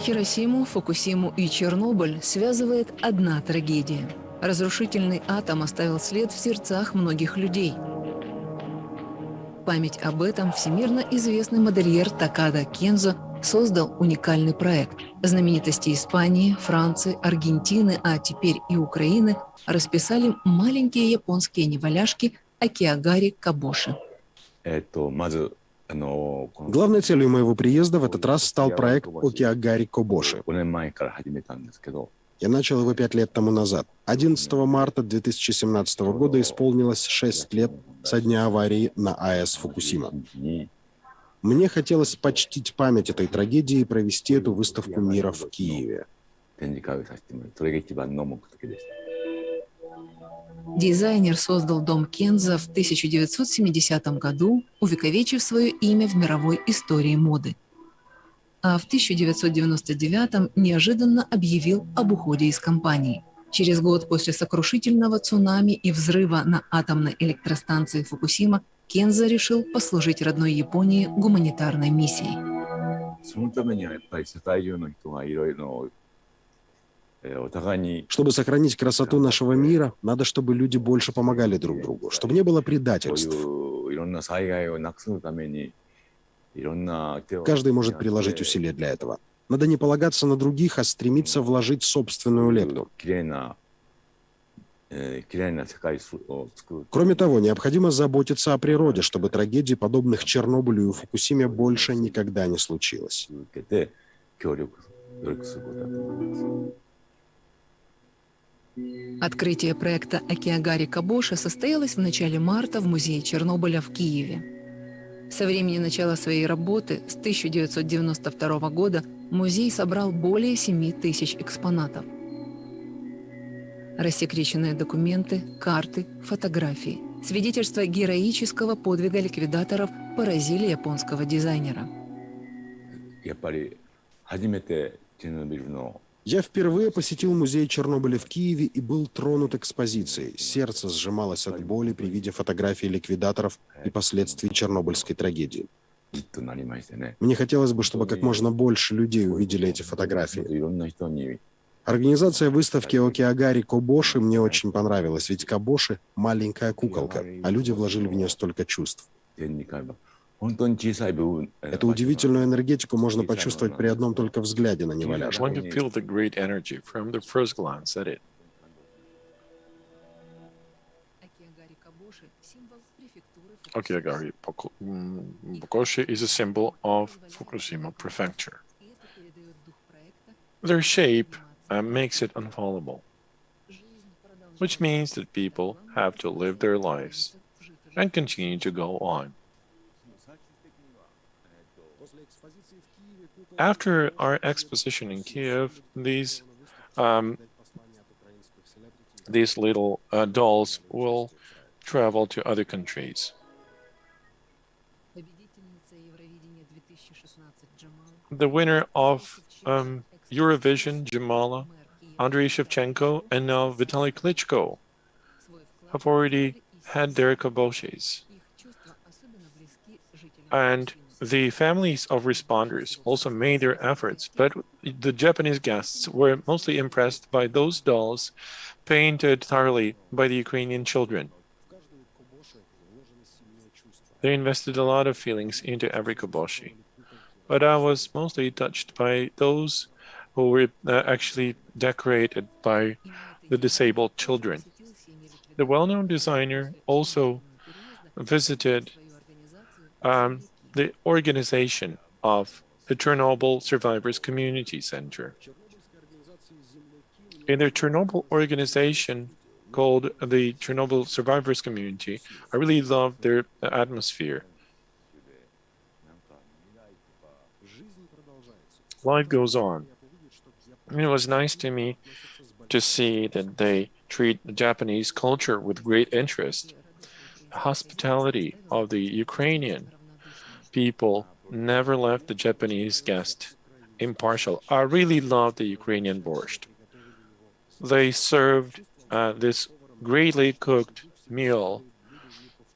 Хиросиму, Фукусиму и Чернобыль связывает одна трагедия. Разрушительный атом оставил след в сердцах многих людей. Память об этом всемирно известный модельер Такада Kenzo создал уникальный проект. Знаменитости Испании, Франции, Аргентины, а теперь и Украины расписали маленькие японские неваляшки Окиагари Кобоши. Главной целью моего приезда в этот раз стал проект Окиагари Кобоши. Я начал его 5 лет тому назад. 11 марта 2017 года исполнилось 6 лет со дня аварии на АЭС Фукусима. Мне хотелось почтить память этой трагедии и провести эту выставку мира в Киеве. Дизайнер создал дом Kenzo в 1970 году, увековечив свое имя в мировой истории моды. А в 1999 неожиданно объявил об уходе из компании. Через год после сокрушительного цунами и взрыва на атомной электростанции Фукусима Kenzo решил послужить родной Японии гуманитарной миссией. Чтобы сохранить красоту нашего мира, надо, чтобы люди больше помогали друг другу, чтобы не было предательств. Каждый может приложить усилия для этого. Надо не полагаться на других, а стремиться вложить собственную лепту. Кроме того, необходимо заботиться о природе, чтобы трагедий, подобных Чернобылю и Фукусиме, больше никогда не случилось. Открытие проекта Окиагари Кобоши состоялось в начале марта в музее Чернобыля в Киеве. Со времени начала своей работы, с 1992 года, музей собрал более 7 тысяч экспонатов. Рассекреченные документы, карты, фотографии. Свидетельства героического подвига ликвидаторов поразили японского дизайнера. Я впервые посетил музей Чернобыля в Киеве и был тронут экспозицией. Сердце сжималось от боли при виде фотографий ликвидаторов и последствий чернобыльской трагедии. Мне хотелось бы, чтобы как можно больше людей увидели эти фотографии. Организация выставки Окиагари Кобоши мне очень понравилась, ведь Кобоши – маленькая куколка, а люди вложили в нее столько чувств. Эту удивительную энергетику можно почувствовать при одном только взгляде на неваляшку. Okiagari Koboshi is a symbol of Fukushima Prefecture. Their shape makes it unfallible, which means that people have to live their lives and continue to go on. After our exposition in Kiev, these little dolls will travel to other countries. The winner of Eurovision, Jamala, Andrei Shevchenko, and now Vitaly Klitschko have already had their koboshis. And the families of responders also made their efforts, but the Japanese guests were mostly impressed by those dolls painted thoroughly by the Ukrainian children. They invested a lot of feelings into every koboshi, but I was mostly touched by those who were actually decorated by the disabled children. The well-known designer also visited the organization of the Chernobyl Survivors Community Center. In their Chernobyl organization called the Chernobyl Survivors Community, I really loved their atmosphere. Life goes on. It was nice to me to see that they treat the Japanese culture with great interest. The hospitality of the Ukrainian people never left the Japanese guest impartial. I really loved the Ukrainian borscht. They served this greatly cooked meal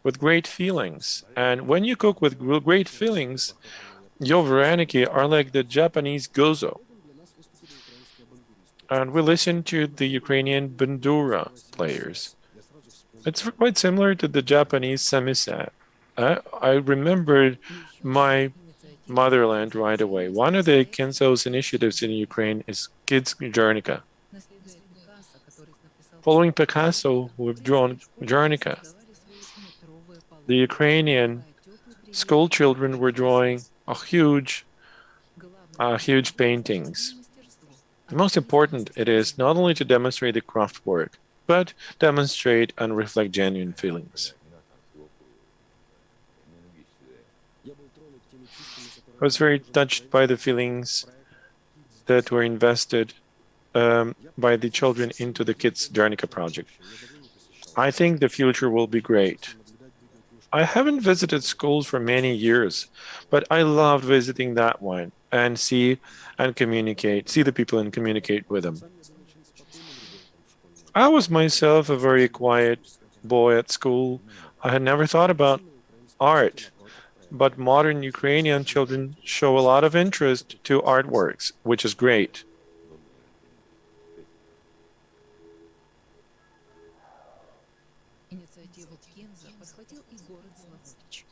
with great feelings. And when you cook with great feelings, your varaniki are like the Japanese gozo. and we listened to the Ukrainian bandura players. It's quite similar to the Japanese semiset. I remembered my motherland right away. One of the Kenzo's initiatives in Ukraine is Kids Guernica. Following Picasso, who have drawn Guernica, the Ukrainian school children were drawing huge paintings. The most important it is not only to demonstrate the craft work, but demonstrate and reflect genuine feelings. I was very touched by the feelings that were invested by the children into the Kids Guernica project. I think the future will be great. I haven't visited schools for many years, but I loved visiting that one and see the people and communicate with them. I was myself a very quiet boy at school. I had never thought about art, but modern Ukrainian children show a lot of interest to artworks, which is great.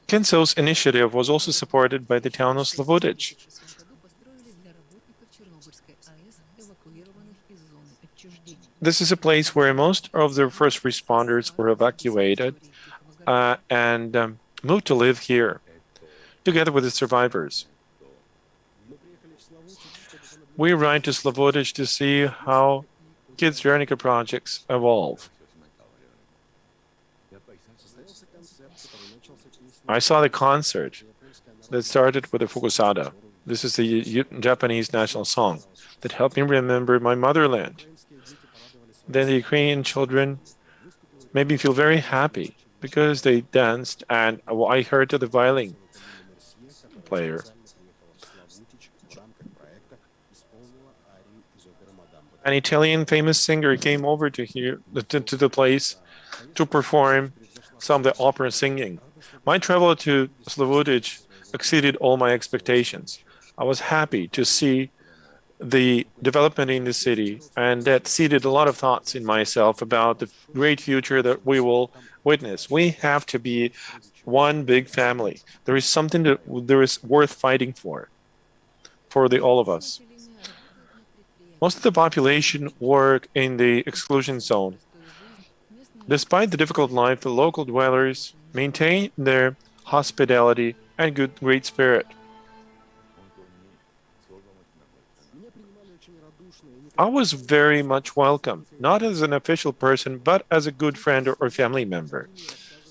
Kenzo's initiative was also supported by the town of Slavutich. This is a place where most of the first responders were evacuated and moved to live here, together with the survivors. We arrived to Slavutich to see how Kids Guernica projects evolve. I saw the concert that started with the Fukushima. This is the Japanese national song that helped me remember my motherland. Then the Ukrainian children made me feel very happy because they danced, and I heard the violin player. An Italian famous singer came over to the place to perform some of the opera singing. My travel to Slavutich exceeded all my expectations. I was happy to see the development in the city, and that seeded a lot of thoughts in myself about the great future that we will witness. We have to be one big family. There is something that there is worth fighting for all of us. Most of the population work in the exclusion zone. Despite the difficult life, the local dwellers maintain their hospitality and great spirit. I was very much welcome, not as an official person, but as a good friend or family member.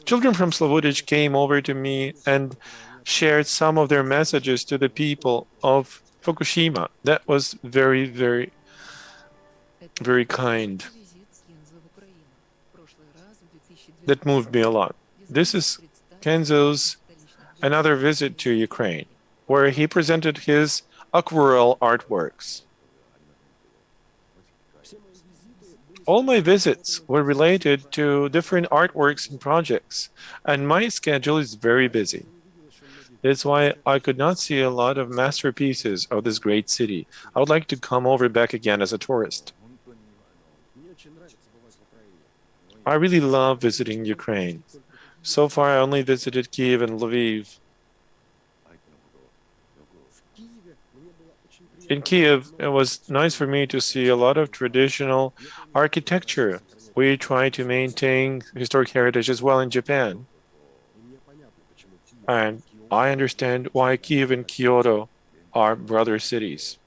Children from Slavutich came over to me and shared some of their messages to the people of Fukushima. That was very, very, very kind. That moved me a lot. This is Kenzo's another visit to Ukraine, where he presented his aquarelle artworks. All my visits were related to different artworks and projects, and my schedule is very busy. That's why I could not see a lot of masterpieces of this great city. I would like to come over back again as a tourist. I really love visiting Ukraine. So far, I only visited Kiev and Lviv. In Kiev, it was nice for me to see a lot of traditional architecture. We try to maintain historic heritage as well in Japan. And I understand why Kiev and Kyoto are brother cities.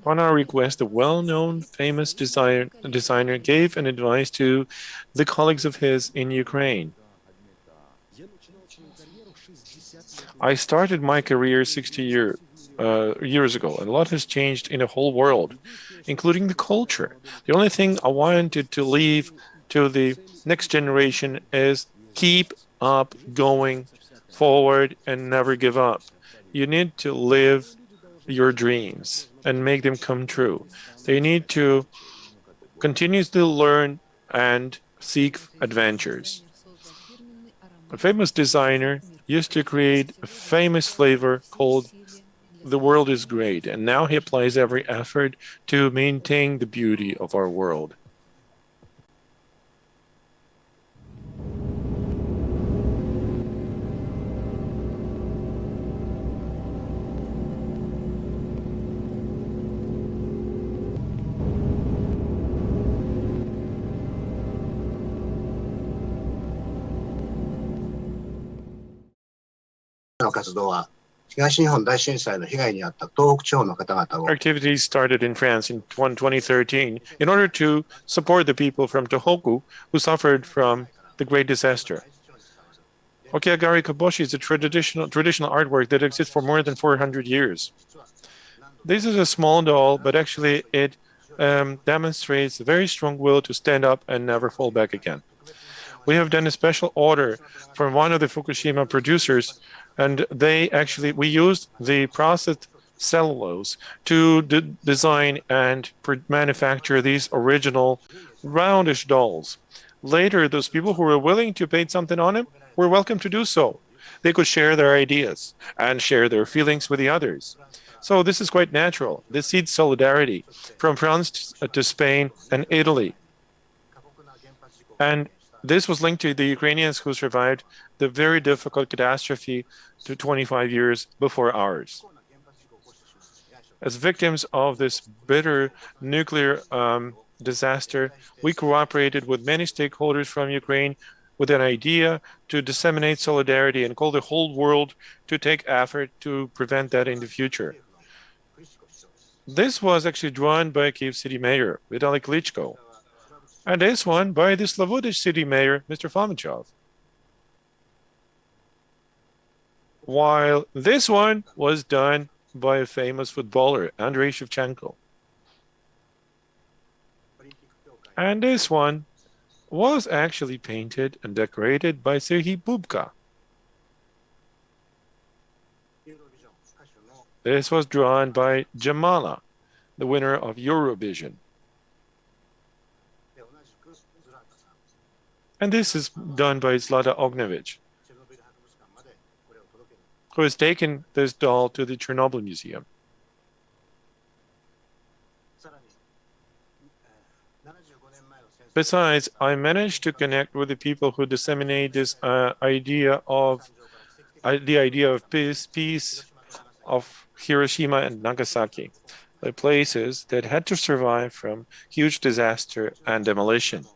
On our request, a well-known famous designer gave an advice to the colleagues of his in Ukraine. I started my career 60 years ago, and a lot has changed in the whole world, including the culture. The only thing I wanted to leave to the next generation is keep up going forward and never give up. You need to live your dreams and make them come true. They need to continuously learn and seek adventures. A famous designer used to create a famous flavor called "The world is great," and now he applies every effort to maintain the beauty of our world. Activities started in France in 2013 in order to support the people from Tohoku who suffered from the great disaster. Okiagari Koboshi is a traditional artwork that exists for more than 400 years. This is a small doll, but actually it demonstrates a very strong will to stand up and never fall back again. We have done a special order from one of the Fukushima producers, and we used the processed cellulose to design and manufacture these original roundish dolls. Later, those people who were willing to paint something on them were welcome to do so. They could share their ideas and share their feelings with the others. So this is quite natural. This seeds solidarity from France to Spain and Italy. And this was linked to the Ukrainians who survived the very difficult catastrophe to 25 years before ours. As victims of this bitter nuclear disaster, we cooperated with many stakeholders from Ukraine with an idea to disseminate solidarity and call the whole world to take effort to prevent that in the future. This was actually drawn by Kyiv City Mayor, Vitaly Klitschko, and this one by the Slavutich City Mayor, Mr. Fomichov. While this one was done by a famous footballer, Andrei Shevchenko. And this one was actually painted and decorated by Serhiy Bubka. This was drawn by Jamala, the winner of Eurovision. And this is done by Zlata Ognevich, who has taken this doll to the Chernobyl Museum. Besides, I managed to connect with the people who disseminate this idea of peace of Hiroshima and Nagasaki, the places that had to survive from huge disaster and demolition.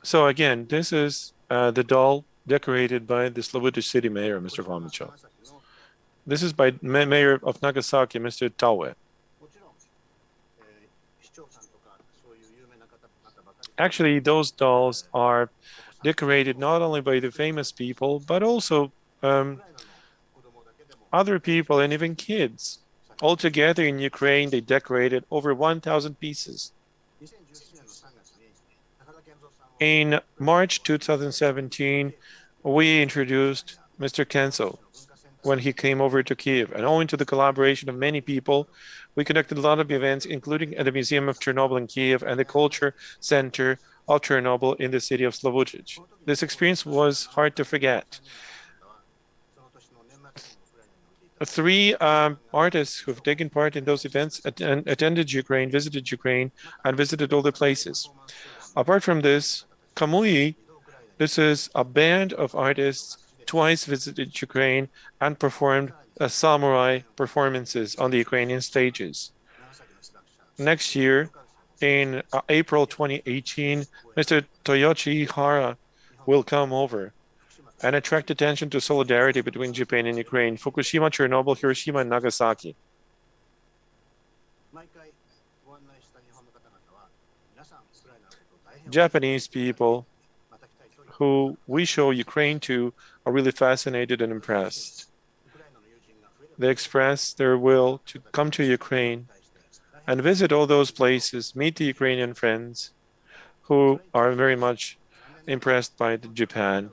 So again, this is the doll decorated by the Slavutich City Mayor, Mr. Fomichov. This is by Mayor of Nagasaki, Mr. Taue. Actually, those dolls are decorated not only by the famous people, but also other people and even kids. Altogether in Ukraine, they decorated over 1,000 pieces. In March 2017, we introduced Mr. Kenzo when he came over to Kyiv. And owing to the collaboration of many people, we conducted a lot of events, including at the Museum of Chernobyl in Kyiv and the Culture Center of Chernobyl in the city of Slavutich. This experience was hard to forget. 3 artists who have taken part in those events attended Ukraine, visited Ukraine, and visited all the places. Apart from this, Kamui, this is a band of artists, twice visited Ukraine and performed samurai performances on the Ukrainian stages. Next year, in April 2018, Mr. Toyoshi Ihara will come over and attract attention to solidarity between Japan and Ukraine, Fukushima, Chernobyl, Hiroshima, and Nagasaki. Japanese people who we show Ukraine to are really fascinated and impressed. They express their will to come to Ukraine and visit all those places, meet the Ukrainian friends who are very much impressed by Japan.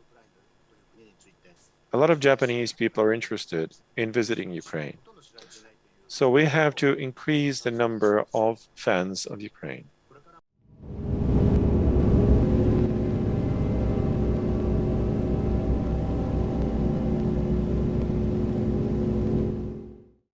A lot of Japanese people are interested in visiting Ukraine. So we have to increase the number of fans of Ukraine.